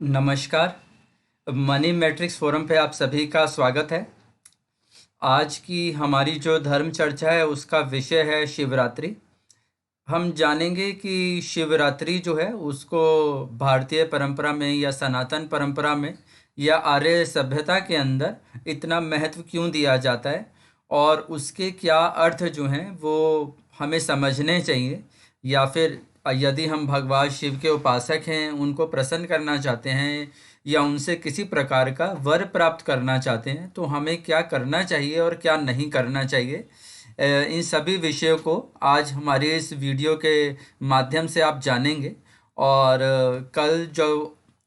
नमस्कार। Money matrix forum पे आप सभी का स्वागत है। आज की हमारी जो धर्म चर्चा है उसका विषय है शिवरात्रि। हम जानेंगे कि शिवरात्रि जो है उसको भारतीय परंपरा में या सनातन परंपरा में या आर्य सभ्यता के अंदर इतना महत्व क्यों दिया जाता है और उसके क्या अर्थ जो हैं वो हमें समझने चाहिए, या फिर यदि हम भगवान शिव के उपासक हैं, उनको प्रसन्न करना चाहते हैं या उनसे किसी प्रकार का वर प्राप्त करना चाहते हैं तो हमें क्या करना चाहिए और क्या नहीं करना चाहिए। इन सभी विषयों को आज हमारे इस वीडियो के माध्यम से आप जानेंगे। और कल जो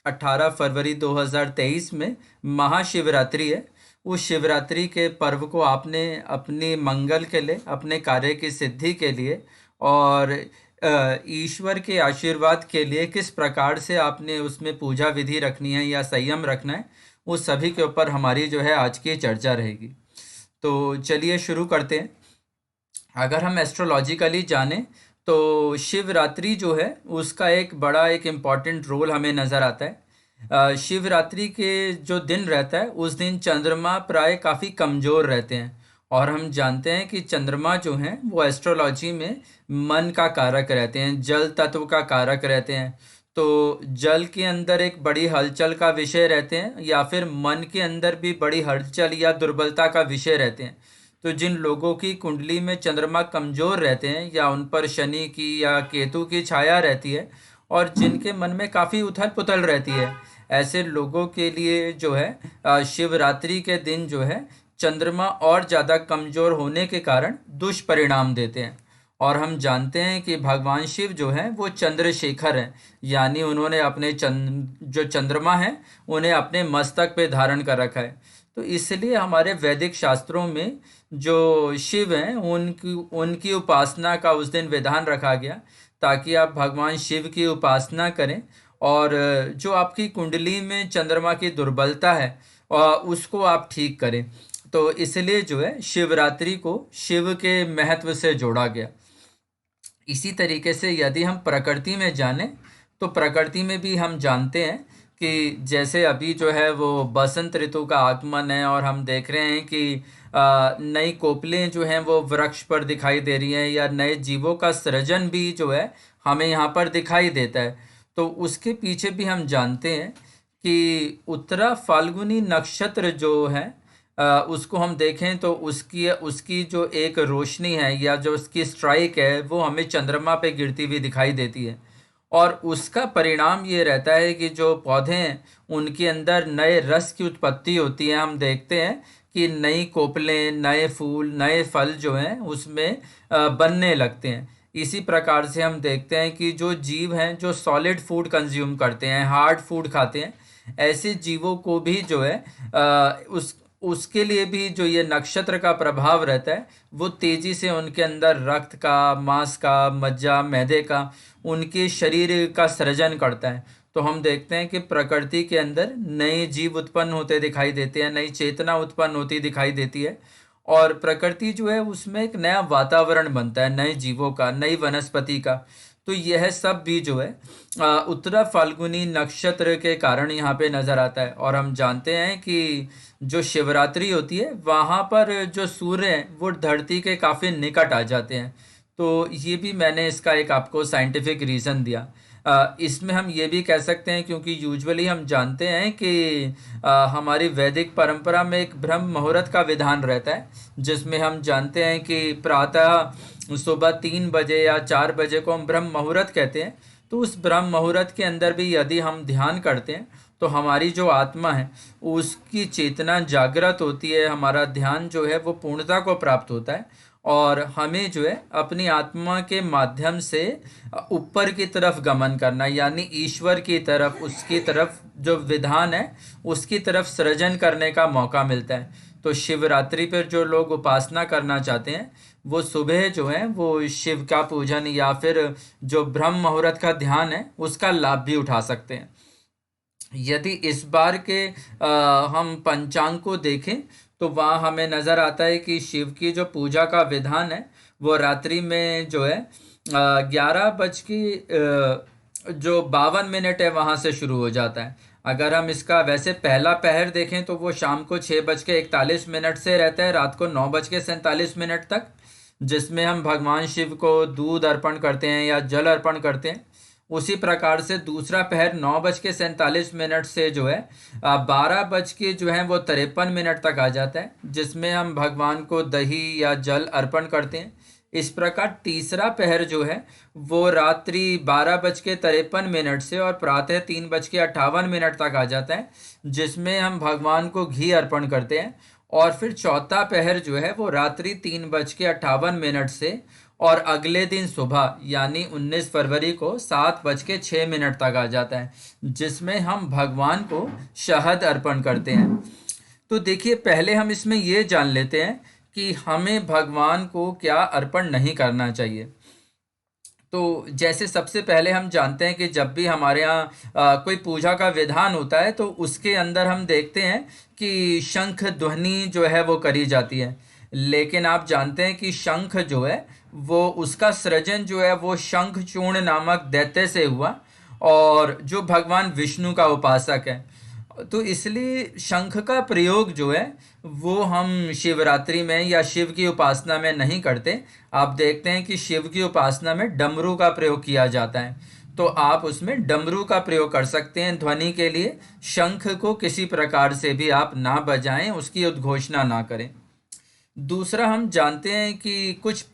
18 फरवरी 2023 में महाशिवरात्रि है, उस शिवरात्रि के पर्व को आपने अपनी मंगल के लिए, अपने कार्य की सिद्धि के लिए और ईश्वर के आशीर्वाद के लिए किस प्रकार से आपने उसमें पूजा विधि रखनी है या संयम रखना है, उस सभी के ऊपर हमारी जो है आज की चर्चा रहेगी। तो चलिए शुरू करते हैं। अगर हम एस्ट्रोलॉजिकली जानें तो शिवरात्रि जो है उसका एक इम्पॉर्टेंट रोल हमें नज़र आता है। शिवरात्रि के जो दिन रहता है उस दिन चंद्रमा प्राय काफ़ी कमज़ोर रहते हैं, और हम जानते हैं कि चंद्रमा जो हैं वो एस्ट्रोलॉजी में मन का कारक रहते हैं, जल तत्व का कारक रहते हैं। तो जल के अंदर एक बड़ी हलचल का विषय रहते हैं या फिर मन के अंदर भी बड़ी हलचल या दुर्बलता का विषय रहते हैं। तो जिन लोगों की कुंडली में चंद्रमा कमजोर रहते हैं या उन पर शनि की या केतु की छाया रहती है और जिनके मन में काफ़ी उथल पुथल रहती है, ऐसे लोगों के लिए जो है शिवरात्रि के दिन जो है चंद्रमा और ज़्यादा कमज़ोर होने के कारण दुष्परिणाम देते हैं। और हम जानते हैं कि भगवान शिव जो हैं वो चंद्रशेखर हैं, यानी उन्होंने अपने जो चंद्रमा है उन्हें अपने मस्तक पे धारण कर रखा है। तो इसलिए हमारे वैदिक शास्त्रों में जो शिव हैं उनकी उनकी उपासना का उस दिन विधान रखा गया, ताकि आप भगवान शिव की उपासना करें और जो आपकी कुंडली में चंद्रमा की दुर्बलता है उसको आप ठीक करें। तो इसलिए जो है शिवरात्रि को शिव के महत्व से जोड़ा गया। इसी तरीके से यदि हम प्रकृति में जानें तो प्रकृति में भी हम जानते हैं कि जैसे अभी जो है वो बसंत ऋतु का आगमन है और हम देख रहे हैं कि नई कोपलें जो हैं वो वृक्ष पर दिखाई दे रही हैं या नए जीवों का सृजन भी जो है हमें यहाँ पर दिखाई देता है। तो उसके पीछे भी हम जानते हैं कि उत्तरा फाल्गुनी नक्षत्र जो है उसको हम देखें तो उसकी उसकी जो एक रोशनी है या जो उसकी स्ट्राइक है वो हमें चंद्रमा पे गिरती हुई दिखाई देती है। और उसका परिणाम ये रहता है कि जो पौधे हैं उनके अंदर नए रस की उत्पत्ति होती है। हम देखते हैं कि नई कोपलें, नए फूल, नए फल जो हैं उसमें बनने लगते हैं। इसी प्रकार से हम देखते हैं कि जो जीव हैं जो सॉलिड फूड कंज्यूम करते हैं, हार्ड फूड खाते हैं, ऐसे जीवों को भी जो है उसके लिए भी जो ये नक्षत्र का प्रभाव रहता है वो तेजी से उनके अंदर रक्त का, मांस का, मज्जा, मैदे का, उनके शरीर का सृजन करता है। तो हम देखते हैं कि प्रकृति के अंदर नए जीव उत्पन्न होते दिखाई देते हैं, नई चेतना उत्पन्न होती दिखाई देती है, और प्रकृति जो है उसमें एक नया वातावरण बनता है, नए जीवों का, नई वनस्पति का। तो यह सब भी जो है उत्तरा फाल्गुनी नक्षत्र के कारण यहाँ पे नज़र आता है। और हम जानते हैं कि जो शिवरात्रि होती है वहाँ पर जो सूर्य हैं वो धरती के काफ़ी निकट आ जाते हैं। तो ये भी मैंने इसका एक आपको साइंटिफिक रीज़न दिया। इसमें हम ये भी कह सकते हैं क्योंकि यूजुअली हम जानते हैं कि हमारी वैदिक परंपरा में एक ब्रह्म मुहूर्त का विधान रहता है, जिसमें हम जानते हैं कि प्रातः सुबह 3 बजे या 4 बजे को हम ब्रह्म मुहूर्त कहते हैं। तो उस ब्रह्म मुहूर्त के अंदर भी यदि हम ध्यान करते हैं तो हमारी जो आत्मा है उसकी चेतना जागृत होती है, हमारा ध्यान जो है वो पूर्णता को प्राप्त होता है और हमें जो है अपनी आत्मा के माध्यम से ऊपर की तरफ गमन करना, यानी ईश्वर की तरफ, उसकी तरफ जो विधान है उसकी तरफ सृजन करने का मौका मिलता है। तो शिवरात्रि पर जो लोग उपासना करना चाहते हैं वो सुबह जो है वो शिव का पूजन या फिर जो ब्रह्म मुहूर्त का ध्यान है उसका लाभ भी उठा सकते हैं। यदि इस बार के हम पंचांग को देखें तो वहाँ हमें नज़र आता है कि शिव की जो पूजा का विधान है वो रात्रि में जो है 11 बज के जो 52 मिनट है वहाँ से शुरू हो जाता है। अगर हम इसका वैसे पहला पहर देखें तो वो शाम को 6:41 से रहता है रात को 9:47 तक, जिसमें हम भगवान शिव को दूध अर्पण करते हैं या जल अर्पण करते हैं। उसी प्रकार से दूसरा पहर 9:47 से जो है 12 के जो है वो 53 तक आ जाता है, जिसमें हम भगवान को दही या जल अर्पण करते हैं। इस प्रकार तीसरा पहर जो है वो रात्रि 12:53 से और प्रातः 3:58 तक आ जाता है, जिसमें हम भगवान को घी अर्पण करते हैं। और फिर चौथा पहर जो है वो रात्रि 3:58 से और अगले दिन सुबह यानी 19 फरवरी को 7:06 तक आ जाता है, जिसमें हम भगवान को शहद अर्पण करते हैं। तो देखिए, पहले हम इसमें ये जान लेते हैं कि हमें भगवान को क्या अर्पण नहीं करना चाहिए। तो जैसे सबसे पहले हम जानते हैं कि जब भी हमारे यहाँ कोई पूजा का विधान होता है तो उसके अंदर हम देखते हैं कि शंख ध्वनि जो है वो करी जाती है। लेकिन आप जानते हैं कि शंख जो है वो उसका सृजन जो है वो शंखचूर्ण नामक दैत्य से हुआ, और जो भगवान विष्णु का उपासक है। तो इसलिए शंख का प्रयोग जो है वो हम शिवरात्रि में या शिव की उपासना में नहीं करते। आप देखते हैं कि शिव की उपासना में डमरू का प्रयोग किया जाता है, तो आप उसमें डमरू का प्रयोग कर सकते हैं ध्वनि के लिए। शंख को किसी प्रकार से भी आप ना बजाएं, उसकी उद्घोषणा ना करें। दूसरा, हम जानते हैं कि कुछ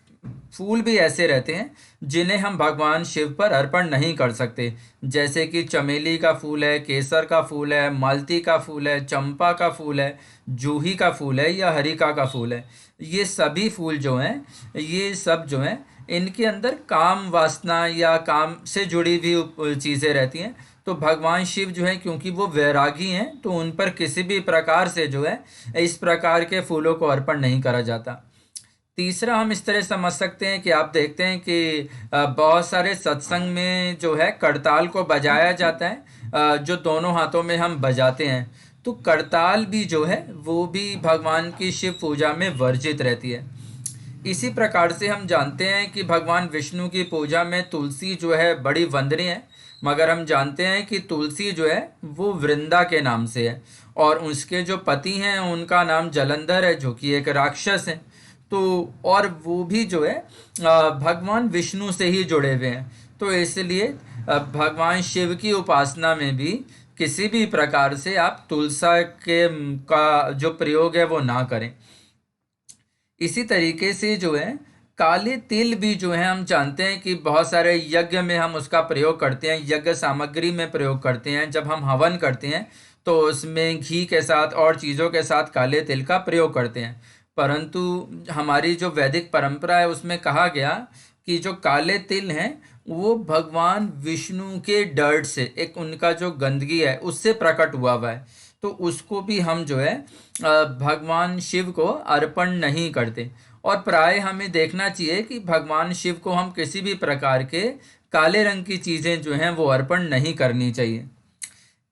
फूल भी ऐसे रहते हैं जिन्हें हम भगवान शिव पर अर्पण नहीं कर सकते, जैसे कि चमेली का फूल है, केसर का फूल है, मालती का फूल है, चंपा का फूल है, जूही का फूल है या हरिका का फूल है। ये सभी फूल जो हैं, ये सब जो हैं, इनके अंदर काम वासना या काम से जुड़ी हुई चीज़ें रहती हैं। तो भगवान शिव जो है क्योंकि वो वैरागी हैं, तो उन पर किसी भी प्रकार से जो है इस प्रकार के फूलों को अर्पण नहीं करा जाता। तीसरा, हम इस तरह समझ सकते हैं कि आप देखते हैं कि बहुत सारे सत्संग में जो है करताल को बजाया जाता है, जो दोनों हाथों में हम बजाते हैं। तो करताल भी जो है वो भी भगवान की शिव पूजा में वर्जित रहती है। इसी प्रकार से हम जानते हैं कि भगवान विष्णु की पूजा में तुलसी जो है बड़ी वंदनीय है, मगर हम जानते हैं कि तुलसी जो है वो वृंदा के नाम से है, और उसके जो पति हैं उनका नाम जलंधर है, जो कि एक राक्षस है। तो और वो भी जो है भगवान विष्णु से ही जुड़े हुए हैं। तो इसलिए भगवान शिव की उपासना में भी किसी भी प्रकार से आप तुलसा के का जो प्रयोग है वो ना करें। इसी तरीके से जो है काले तिल भी जो है हम जानते हैं कि बहुत सारे यज्ञ में हम उसका प्रयोग करते हैं, यज्ञ सामग्री में प्रयोग करते हैं। जब हम हवन करते हैं तो उसमें घी के साथ और चीज़ों के साथ काले तिल का प्रयोग करते हैं। परंतु हमारी जो वैदिक परंपरा है उसमें कहा गया कि जो काले तिल हैं वो भगवान विष्णु के डर्ट से, एक उनका जो गंदगी है उससे प्रकट हुआ है। तो उसको भी हम जो है भगवान शिव को अर्पण नहीं करते। और प्राय हमें देखना चाहिए कि भगवान शिव को हम किसी भी प्रकार के काले रंग की चीज़ें जो हैं वो अर्पण नहीं करनी चाहिए।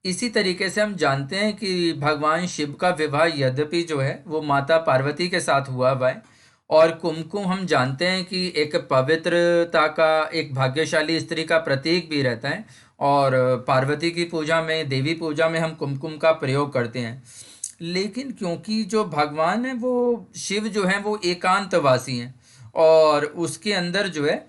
इसी तरीके से हम जानते हैं कि भगवान शिव का विवाह यद्यपि जो है वो माता पार्वती के साथ हुआ है, और कुमकुम हम जानते हैं कि एक पवित्रता का, एक भाग्यशाली स्त्री का प्रतीक भी रहता है, और पार्वती की पूजा में, देवी पूजा में हम कुमकुम का प्रयोग करते हैं। लेकिन क्योंकि जो भगवान है वो शिव जो है वो एकांतवासी हैं, और उसके अंदर जो है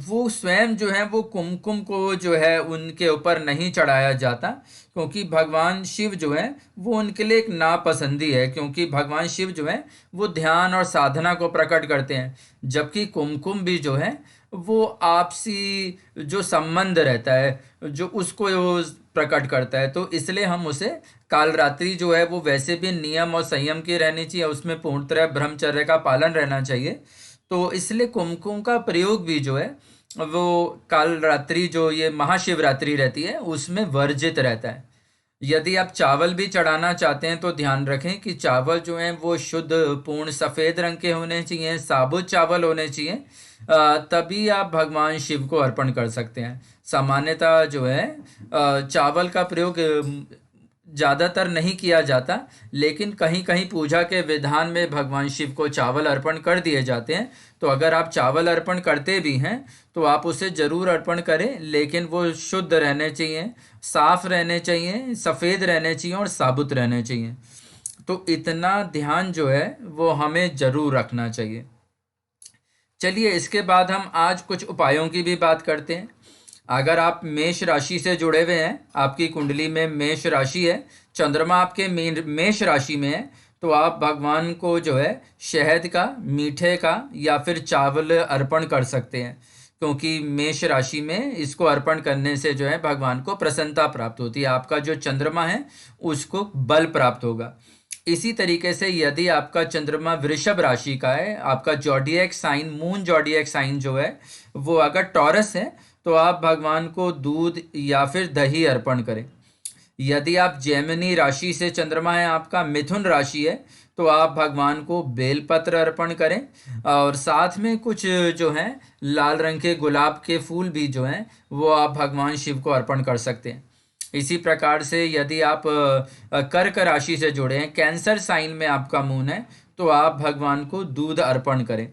वो स्वयं जो है वो कुमकुम को जो है उनके ऊपर नहीं चढ़ाया जाता, क्योंकि भगवान शिव जो है वो उनके लिए एक नापसंदी है, क्योंकि भगवान शिव जो है वो ध्यान और साधना को प्रकट करते हैं, जबकि कुमकुम भी जो है वो आपसी जो संबंध रहता है जो उसको वो प्रकट करता है। तो इसलिए हम उसे कालरात्रि जो है वो वैसे भी नियम और संयम की रहनी चाहिए, उसमें पूर्णतः ब्रह्मचर्य का पालन रहना चाहिए। तो इसलिए कुमकुम का प्रयोग भी जो है वो कालरात्रि, जो ये महाशिवरात्रि रहती है, उसमें वर्जित रहता है। यदि आप चावल भी चढ़ाना चाहते हैं तो ध्यान रखें कि चावल जो हैं वो शुद्ध पूर्ण सफ़ेद रंग के होने चाहिए, साबुत चावल होने चाहिए, तभी आप भगवान शिव को अर्पण कर सकते हैं। सामान्यतः जो है चावल का प्रयोग ज़्यादातर नहीं किया जाता, लेकिन कहीं कहीं पूजा के विधान में भगवान शिव को चावल अर्पण कर दिए जाते हैं। तो अगर आप चावल अर्पण करते भी हैं तो आप उसे ज़रूर अर्पण करें, लेकिन वो शुद्ध रहने चाहिए, साफ रहने चाहिए, सफ़ेद रहने चाहिए और साबुत रहने चाहिए। तो इतना ध्यान जो है वो हमें ज़रूर रखना चाहिए। चलिए, इसके बाद हम आज कुछ उपायों की भी बात करते हैं। अगर आप मेष राशि से जुड़े हुए हैं, आपकी कुंडली में मेष राशि है, चंद्रमा आपके मेष राशि में है, तो आप भगवान को जो है शहद का, मीठे का या फिर चावल अर्पण कर सकते हैं, क्योंकि मेष राशि में इसको अर्पण करने से जो है भगवान को प्रसन्नता प्राप्त होती है, आपका जो चंद्रमा है उसको बल प्राप्त होगा। इसी तरीके से यदि आपका चंद्रमा वृषभ राशि का है, आपका जॉडिएक साइन, मून जॉडिएक साइन जो है वो अगर टॉरस है, तो आप भगवान को दूध या फिर दही अर्पण करें। यदि आप जेमिनी राशि से चंद्रमा है, आपका मिथुन राशि है, तो आप भगवान को बेलपत्र अर्पण करें, और साथ में कुछ जो हैं लाल रंग के गुलाब के फूल भी जो हैं वो आप भगवान शिव को अर्पण कर सकते हैं। इसी प्रकार से यदि आप कर्क राशि से जुड़े हैं, कैंसर साइन में आपका मून है, तो आप भगवान को दूध अर्पण करें।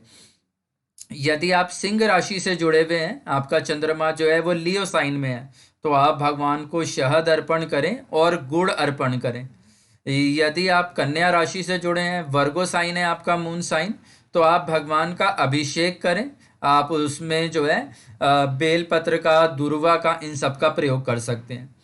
यदि आप सिंह राशि से जुड़े हुए हैं, आपका चंद्रमा जो है वो लियो साइन में है, तो आप भगवान को शहद अर्पण करें और गुड़ अर्पण करें। यदि आप कन्या राशि से जुड़े हैं, वर्गो साइन है आपका मून साइन, तो आप भगवान का अभिषेक करें। आप उसमें जो है बेलपत्र का, दुर्वा का, इन सब का प्रयोग कर सकते हैं।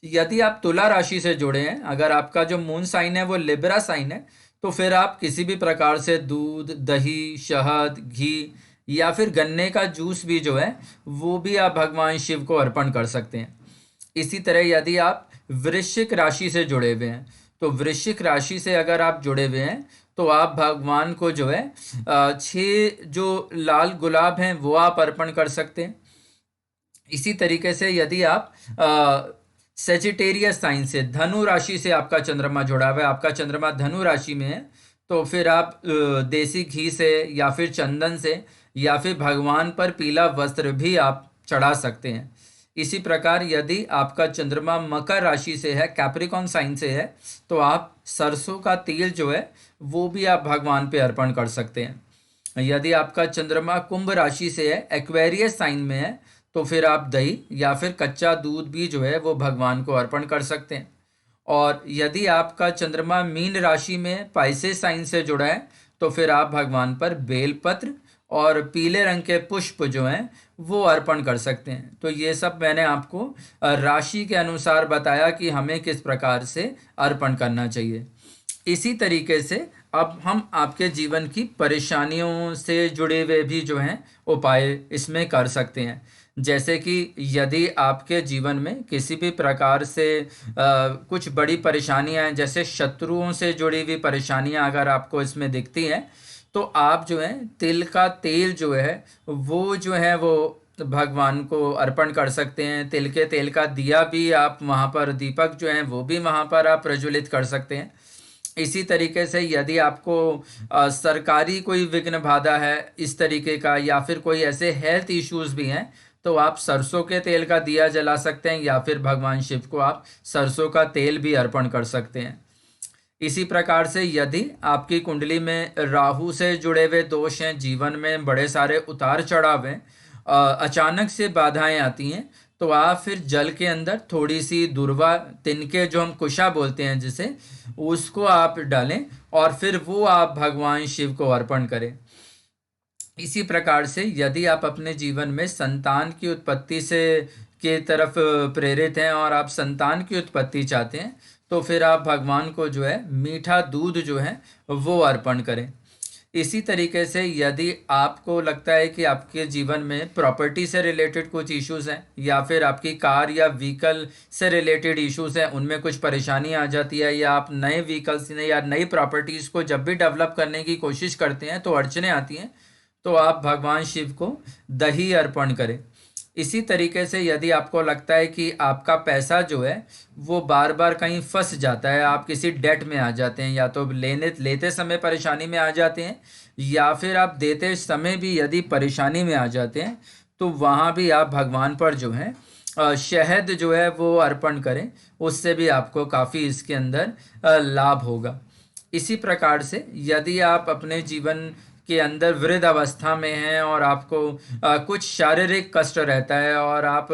यदि आप तुला राशि से जुड़े हैं, अगर आपका जो मून साइन है वो लिब्रा साइन है, तो फिर आप किसी भी प्रकार से दूध, दही, शहद, घी या फिर गन्ने का जूस भी जो है वो भी आप भगवान शिव को अर्पण कर सकते हैं। इसी तरह यदि आप वृश्चिक राशि से जुड़े हुए हैं, तो वृश्चिक राशि से अगर आप जुड़े हुए हैं तो आप भगवान को जो है 6 जो लाल गुलाब हैं वो आप अर्पण कर सकते हैं। इसी तरीके से यदि आप सेजिटेरियस साइन से, धनु राशि से आपका चंद्रमा जुड़ा हुआ है, आपका चंद्रमा धनु राशि में है, तो फिर आप देसी घी से या फिर चंदन से या फिर भगवान पर पीला वस्त्र भी आप चढ़ा सकते हैं। इसी प्रकार यदि आपका चंद्रमा मकर राशि से है, कैप्रिकॉन साइन से है, तो आप सरसों का तेल जो है वो भी आप भगवान पे अर्पण कर सकते हैं। यदि आपका चंद्रमा कुंभ राशि से है, एक्वेरियस साइन में है, तो फिर आप दही या फिर कच्चा दूध भी जो है वो भगवान को अर्पण कर सकते हैं। और यदि आपका चंद्रमा मीन राशि में पाइसेस साइन से जुड़ा है, तो फिर आप भगवान पर बेलपत्र और पीले रंग के पुष्प जो हैं वो अर्पण कर सकते हैं। तो ये सब मैंने आपको राशि के अनुसार बताया कि हमें किस प्रकार से अर्पण करना चाहिए। इसी तरीके से अब हम आपके जीवन की परेशानियों से जुड़े हुए भी जो हैं उपाय इसमें कर सकते हैं। जैसे कि यदि आपके जीवन में किसी भी प्रकार से कुछ बड़ी परेशानियां हैं, जैसे शत्रुओं से जुड़ी हुई परेशानियां अगर आपको इसमें दिखती हैं, तो आप जो है तिल का तेल जो है वो भगवान को अर्पण कर सकते हैं। तिल के तेल का दिया भी आप वहाँ पर, दीपक जो है वो भी वहाँ पर आप प्रज्वलित कर सकते हैं। इसी तरीके से यदि आपको सरकारी कोई विघ्न बाधा है इस तरीके का, या फिर कोई ऐसे हेल्थ इश्यूज भी हैं, तो आप सरसों के तेल का दिया जला सकते हैं, या फिर भगवान शिव को आप सरसों का तेल भी अर्पण कर सकते हैं। इसी प्रकार से यदि आपकी कुंडली में राहु से जुड़े हुए दोष हैं, जीवन में बड़े सारे उतार चढ़ाव हैं, अचानक से बाधाएं आती हैं, तो आप फिर जल के अंदर थोड़ी सी दुर्वा, तिनके जो हम कुशा बोलते हैं जिसे, उसको आप डालें और फिर वो आप भगवान शिव को अर्पण करें। इसी प्रकार से यदि आप अपने जीवन में संतान की उत्पत्ति से के तरफ प्रेरित हैं और आप संतान की उत्पत्ति चाहते हैं, तो फिर आप भगवान को जो है मीठा दूध जो है वो अर्पण करें। इसी तरीके से यदि आपको लगता है कि आपके जीवन में प्रॉपर्टी से रिलेटेड कुछ इश्यूज हैं, या फिर आपकी कार या व्हीकल से रिलेटेड इश्यूज हैं, उनमें कुछ परेशानी आ जाती है, या आप नए व्हीकल्स या नई प्रॉपर्टीज़ को जब भी डेवलप करने की कोशिश करते हैं तो अड़चने आती हैं, तो आप भगवान शिव को दही अर्पण करें। इसी तरीके से यदि आपको लगता है कि आपका पैसा जो है वो बार बार कहीं फंस जाता है, आप किसी डेट में आ जाते हैं, या तो लेते समय परेशानी में आ जाते हैं, या फिर आप देते समय भी यदि परेशानी में आ जाते हैं, तो वहाँ भी आप भगवान पर जो है शहद जो है वो अर्पण करें, उससे भी आपको काफ़ी इसके अंदर लाभ होगा। इसी प्रकार से यदि आप अपने जीवन के अंदर वृद्ध अवस्था में हैं और आपको कुछ शारीरिक कष्ट रहता है और आप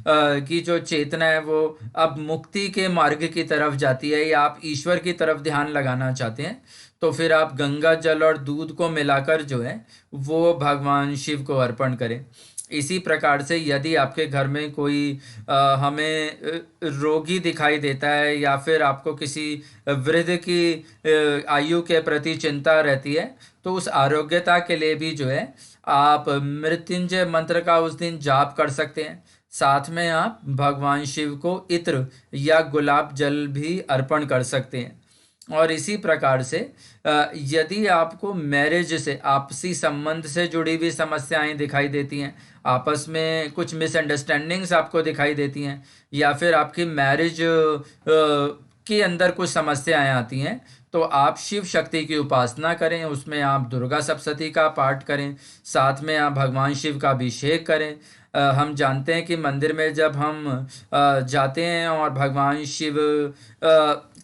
की जो चेतना है वो अब मुक्ति के मार्ग की तरफ जाती है या आप ईश्वर की तरफ ध्यान लगाना चाहते हैं, तो फिर आप गंगा जल और दूध को मिलाकर जो है वो भगवान शिव को अर्पण करें। इसी प्रकार से यदि आपके घर में कोई हमें रोगी दिखाई देता है या फिर आपको किसी वृद्ध की आयु के प्रति चिंता रहती है, तो उस आरोग्यता के लिए भी जो है आप मृत्युंजय मंत्र का उस दिन जाप कर सकते हैं। साथ में आप भगवान शिव को इत्र या गुलाब जल भी अर्पण कर सकते हैं। और इसी प्रकार से यदि आपको मैरिज से, आपसी संबंध से जुड़ी हुई समस्याएं दिखाई देती हैं, आपस में कुछ मिसअंडरस्टैंडिंग्स आपको दिखाई देती हैं या फिर आपकी मैरिज के अंदर कुछ समस्याएं आती हैं, तो आप शिव शक्ति की उपासना करें। उसमें आप दुर्गा सप्तशती का पाठ करें, साथ में आप भगवान शिव का अभिषेक करें। हम जानते हैं कि मंदिर में जब हम जाते हैं और भगवान शिव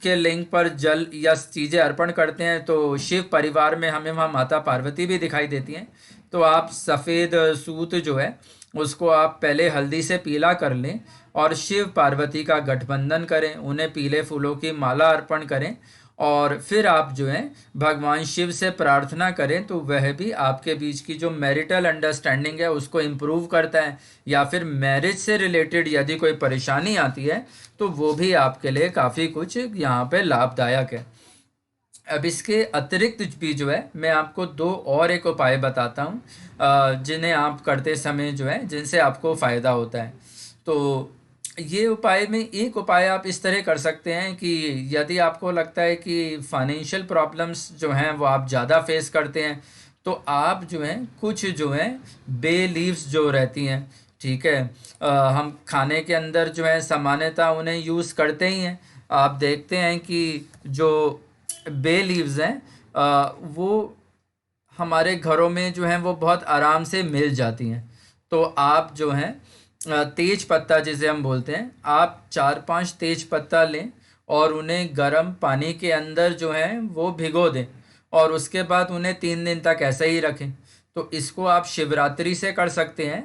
के लिंग पर जल या चीज़ें अर्पण करते हैं, तो शिव परिवार में हमें वहाँ माता पार्वती भी दिखाई देती हैं। तो आप सफ़ेद सूत जो है उसको आप पहले हल्दी से पीला कर लें और शिव पार्वती का गठबंधन करें, उन्हें पीले फूलों की माला अर्पण करें और फिर आप जो है भगवान शिव से प्रार्थना करें, तो वह भी आपके बीच की जो मैरिटल अंडरस्टैंडिंग है उसको इम्प्रूव करता है। या फिर मैरिज से रिलेटेड यदि कोई परेशानी आती है तो वो भी आपके लिए काफ़ी कुछ यहाँ पे लाभदायक है। अब इसके अतिरिक्त भी जो है मैं आपको दो और एक उपाय बताता हूँ जिन्हें आप करते समय जो है जिनसे आपको फ़ायदा होता है। तो ये उपाय में एक उपाय आप इस तरह कर सकते हैं कि यदि आपको लगता है कि फाइनेंशियल प्रॉब्लम्स जो हैं वो आप ज़्यादा फेस करते हैं, तो आप जो हैं कुछ जो हैं बे लीव्स जो रहती हैं, ठीक है, हम खाने के अंदर जो है सामान्यतः उन्हें यूज़ करते ही हैं। आप देखते हैं कि जो बे लीव्स हैं वो हमारे घरों में जो हैं वो बहुत आराम से मिल जाती हैं। तो आप जो हैं तेज पत्ता जिसे हम बोलते हैं, आप 4-5 तेज पत्ता लें और उन्हें गर्म पानी के अंदर जो है वो भिगो दें और उसके बाद उन्हें 3 दिन तक ऐसे ही रखें। तो इसको आप शिवरात्रि से कर सकते हैं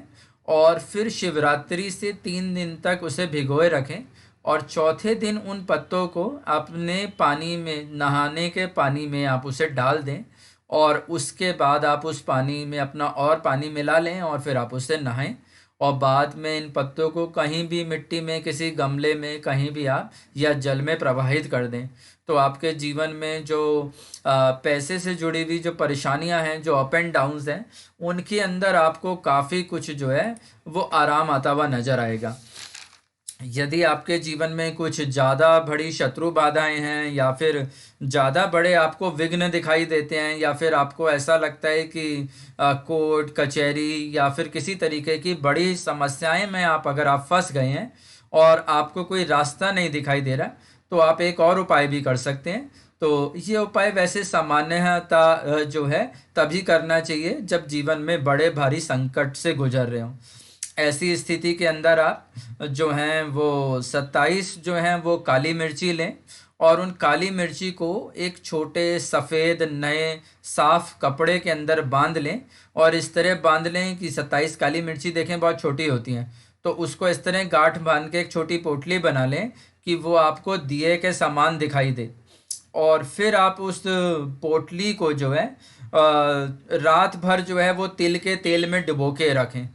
और फिर शिवरात्रि से 3 दिन तक उसे भिगोए रखें और चौथे दिन उन पत्तों को अपने पानी में, नहाने के पानी में आप उसे डाल दें और उसके बाद आप उस पानी में अपना और पानी मिला लें और फिर आप उससे नहाएं। और बाद में इन पत्तों को कहीं भी मिट्टी में, किसी गमले में, कहीं भी आप या जल में प्रवाहित कर दें। तो आपके जीवन में जो पैसे से जुड़ी हुई जो परेशानियां हैं, जो अप एंड डाउन्स हैं, उनके अंदर आपको काफ़ी कुछ जो है वो आराम आता हुआ नज़र आएगा। यदि आपके जीवन में कुछ ज़्यादा बड़ी शत्रु बाधाएं हैं या फिर ज़्यादा बड़े आपको विघ्न दिखाई देते हैं या फिर आपको ऐसा लगता है कि कोर्ट कचहरी या फिर किसी तरीके की बड़ी समस्याएं में अगर आप फंस गए हैं और आपको कोई रास्ता नहीं दिखाई दे रहा, तो आप एक और उपाय भी कर सकते हैं। तो ये उपाय वैसे सामान्यतः जो है तभी करना चाहिए जब जीवन में बड़े भारी संकट से गुजर रहे हों। ऐसी स्थिति के अंदर आप जो हैं वो 27 जो हैं वो काली मिर्ची लें और उन काली मिर्ची को एक छोटे सफ़ेद नए साफ कपड़े के अंदर बांध लें और इस तरह बांध लें कि 27 काली मिर्ची देखें बहुत छोटी होती हैं, तो उसको इस तरह गांठ बांध के एक छोटी पोटली बना लें कि वो आपको दिए के समान दिखाई दे। और फिर आप उस पोटली को जो है रात भर जो है वो तिल के तेल में डुबो के रखें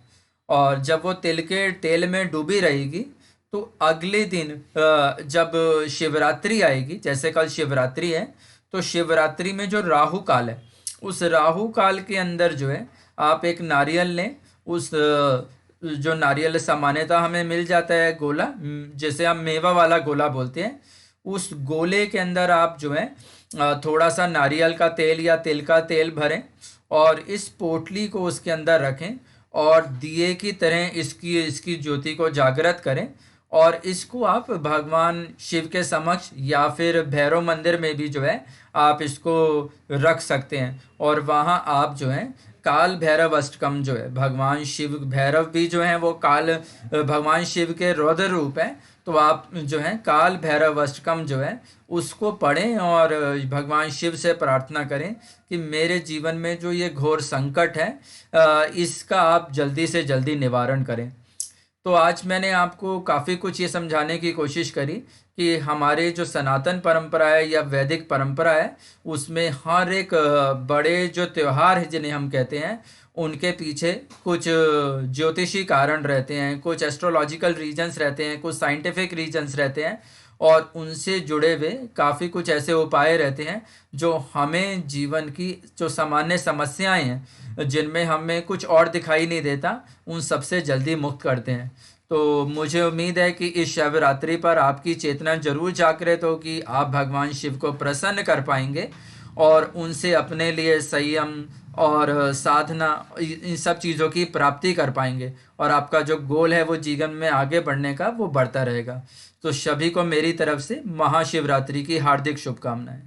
और जब वो तिल के तेल में डूबी रहेगी तो अगले दिन जब शिवरात्रि आएगी, जैसे कल शिवरात्रि है, तो शिवरात्रि में जो राहु काल है, उस राहु काल के अंदर जो है आप एक नारियल लें। उस जो नारियल सामान्यतः हमें मिल जाता है गोला, जैसे हम मेवा वाला गोला बोलते हैं, उस गोले के अंदर आप जो है थोड़ा सा नारियल का तेल या तिल का तेल भरें और इस पोटली को उसके अंदर रखें और दिए की तरह इसकी ज्योति को जागृत करें और इसको आप भगवान शिव के समक्ष या फिर भैरव मंदिर में भी जो है आप इसको रख सकते हैं और वहाँ आप जो है काल भैरव अष्टकम जो है, भगवान शिव भैरव भी जो है वो काल भगवान शिव के रौद्र रूप है। तो आप जो है काल भैरव अष्टकम जो है उसको पढ़ें और भगवान शिव से प्रार्थना करें कि मेरे जीवन में जो ये घोर संकट है इसका आप जल्दी से जल्दी निवारण करें। तो आज मैंने आपको काफ़ी कुछ ये समझाने की कोशिश करी कि हमारे जो सनातन परंपरा है या वैदिक परंपरा है उसमें हर एक बड़े जो त्यौहार है जिन्हें हम कहते हैं उनके पीछे कुछ ज्योतिषी कारण रहते हैं, कुछ एस्ट्रोलॉजिकल रीजन्स रहते हैं, कुछ साइंटिफिक रीजन्स रहते हैं और उनसे जुड़े हुए काफ़ी कुछ ऐसे उपाय रहते हैं जो हमें जीवन की जो सामान्य समस्याएं हैं जिनमें हमें कुछ और दिखाई नहीं देता उन सबसे जल्दी मुक्त करते हैं। तो मुझे उम्मीद है कि इस शिवरात्रि पर आपकी चेतना जरूर जागृत हो कि आप भगवान शिव को प्रसन्न कर पाएंगे और उनसे अपने लिए संयम और साधना इन सब चीज़ों की प्राप्ति कर पाएंगे और आपका जो गोल है वो जीवन में आगे बढ़ने का वो बढ़ता रहेगा। तो सभी को मेरी तरफ से महाशिवरात्रि की हार्दिक शुभकामनाएं।